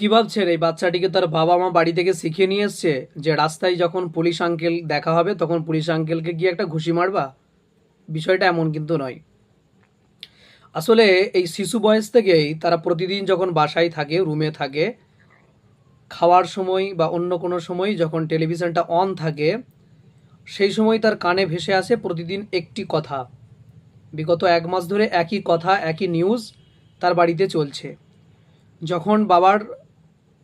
কি ভাবছেন এই বাচ্চাটিকে তার বাবা মা বাড়ি থেকে শিখিয়ে নিয়ে এসছে যে রাস্তায় যখন পুলিশ আঙ্কেল দেখা হবে তখন পুলিশ আঙ্কেলকে গিয়ে একটা ঘুষি মারবা? বিষয়টা এমন কিন্তু নয়। আসলে এই শিশু বয়স থেকেই তারা প্রতিদিন যখন বাসায় থাকে, রুমে থাকে, খাওয়ার সময় বা অন্য কোনো সময় যখন টেলিভিশনটা অন থাকে, সেই সময় তার কানে ভেসে আসে প্রতিদিন একটি কথা। বিগত 1 মাস ধরে একই কথা, একই নিউজ তার বাড়িতে চলছে। যখন বাবার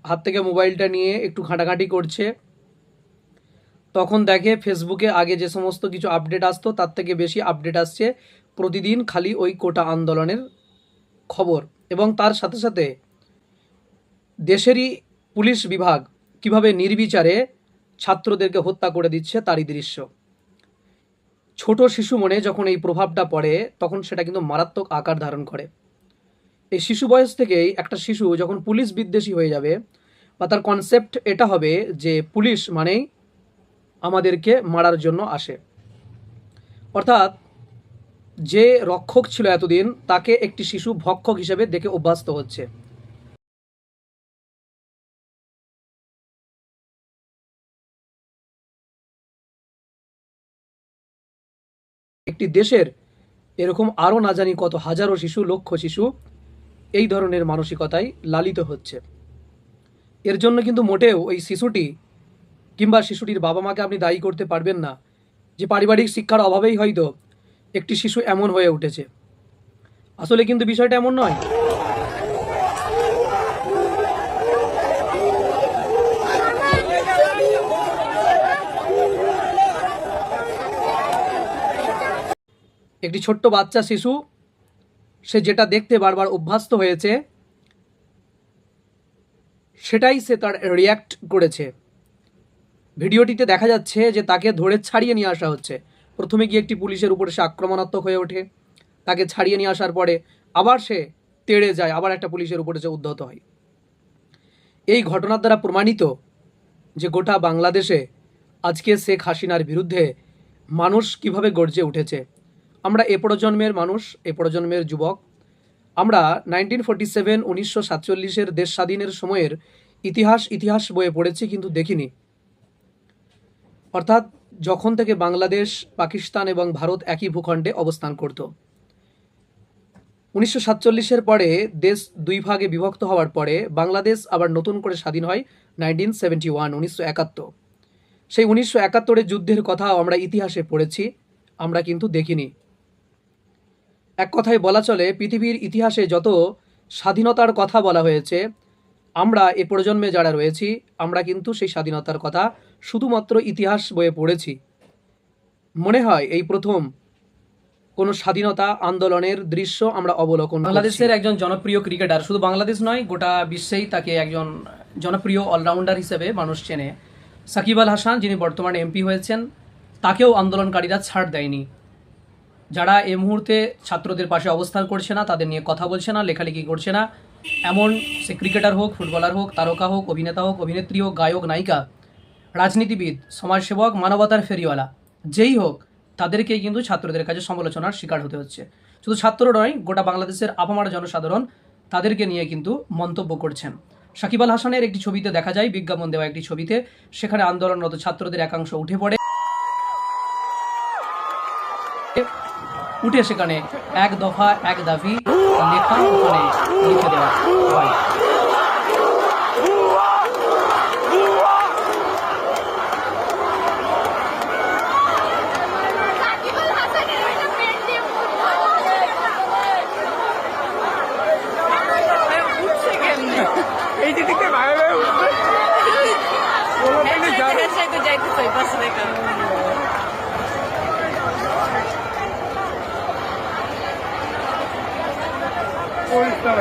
হাত থেকে মোবাইলটা নিয়ে একটু ঘাঁটাঘাঁটি করছে, তখন দেখে ফেসবুকে আগে যে সমস্ত কিছু আপডেট আসতো তার থেকে বেশি আপডেট আসছে প্রতিদিন খালি ওই কোটা আন্দোলনের খবর। এবং তার সাথে সাথে দেশেরই পুলিশ বিভাগ কিভাবে নির্বিচারে ছাত্রদেরকে হত্যা করে দিচ্ছে তারই দৃশ্য। ছোট শিশু মনে যখন এই প্রভাবটা পড়ে তখন সেটা কিন্তু মারাত্মক আকার ধারণ করে। এই শিশু বয়স থেকেই একটা শিশু যখন পুলিশ বিদ্বেষী হয়ে যাবে বা তার কনসেপ্ট এটা হবে যে পুলিশ মানেই আমাদেরকে মারার জন্য আসে, অর্থাৎ যে রক্ষক ছিল এতদিন তাকে একটি শিশু ভক্ষক হিসেবে দেখে অভ্যস্ত হচ্ছে। একটি দেশের এরকম আরও না জানি কত হাজারো শিশু, লক্ষ শিশু এই ধরনের মানসিকতায় লালিত হচ্ছে। এর জন্য কিন্তু মোটেও ওই শিশুটি কিংবা শিশুটির বাবা মাকে আপনি দায়ী করতে পারবেন না যে পারিবারিক শিক্ষার অভাবেই হয়তো একটি শিশু এমন হয়ে উঠেছে। আসলে কিন্তু বিষয়টা এমন নয়। একটি ছোট্ট বাচ্চা শিশু, সে যেটা দেখতে বারবার অভ্যস্ত হয়েছে সেটাই সে তার রিয়্যাক্ট করেছে। ভিডিওটিতে দেখা যাচ্ছে যে তাকে ধরে ছাড়িয়ে নিয়ে আসা হচ্ছে। প্রথমে গিয়ে একটি পুলিশের উপরে সে আক্রমণাত্মক হয়ে ওঠে, তাকে ছাড়িয়ে নিয়ে আসার পরে আবার সে তেড়ে যায়, আবার একটা পুলিশের উপরে সে উদ্ধত হয়। এই ঘটনার দ্বারা প্রমাণিত যে গোটা বাংলাদেশে আজকে শেখ হাসিনার বিরুদ্ধে মানুষ কিভাবে গর্জে উঠেছে। আমরা এ প্রজন্মের মানুষ, এ প্রজন্মের যুবক, আমরা 1947 1947 দেশ স্বাধীনের সময়ের ইতিহাস বইয়ে পড়েছি কিন্তু দেখিনি। অর্থাৎ যখন থেকে বাংলাদেশ, পাকিস্তান এবং ভারত একই ভূখণ্ডে অবস্থান করত। 1947 পরে দেশ দুই ভাগে বিভক্ত হওয়ার পরে বাংলাদেশ আবার নতুন করে স্বাধীন হয় 1971 1971। সেই 1971 যুদ্ধের কথাও আমরা ইতিহাসে পড়েছি, আমরা কিন্তু দেখিনি। এক কথায় বলা চলে পৃথিবীর ইতিহাসে যত স্বাধীনতার কথা বলা হয়েছে, আমরা এ প্রজন্মে যারা রয়েছি আমরা কিন্তু সেই স্বাধীনতার কথা শুধুমাত্র ইতিহাস বইয়ে পড়েছি। মনে হয় এই প্রথম কোনো স্বাধীনতা আন্দোলনের দৃশ্য আমরা অবলোকন। বাংলাদেশের একজন জনপ্রিয় ক্রিকেটার, শুধু বাংলাদেশ নয় গোটা বিশ্বেই তাকে একজন জনপ্রিয় অলরাউন্ডার হিসেবে মানুষ চেনে, সাকিব আল হাসান, যিনি বর্তমানে এমপি হয়েছেন, তাকেও আন্দোলনকারীরা ছাড় দেয়নি। যারা এই মুহূর্তে ছাত্রদের পাশে অবস্থান করছে না, তাদের নিয়ে কথা বলছে না, লেখালেখি করছে না, এমন সে ক্রিকেটার হোক, ফুটবলার হোক, তারকা হোক, অভিনেতা হোক, অভিনেত্রী হোক, গায়ক, নায়িকা, রাজনীতিবিদ, সমাজসেবক, মানবতার ফেরিওয়ালা, যেই হোক, তাদেরকেই কিন্তু ছাত্রদের কাছে সমালোচনার শিকার হতে হচ্ছে। শুধু ছাত্র নয়, গোটা বাংলাদেশের আপামার জনসাধারণ তাদেরকে নিয়ে কিন্তু মন্তব্য করছেন। সাকিব আল হাসানের একটি ছবিতে দেখা যায়, বিজ্ঞাপন দেওয়া একটি ছবিতে, সেখানে আন্দোলনরত ছাত্রদের একাংশ উঠে সেখানে এক দফা এক দাবি লেখা ওখানে লিখে দেওয়া হয়। এই যে দিকে বাইরে উঠবে তো যাইতে চাই পাশে দেখা পরিষ্কার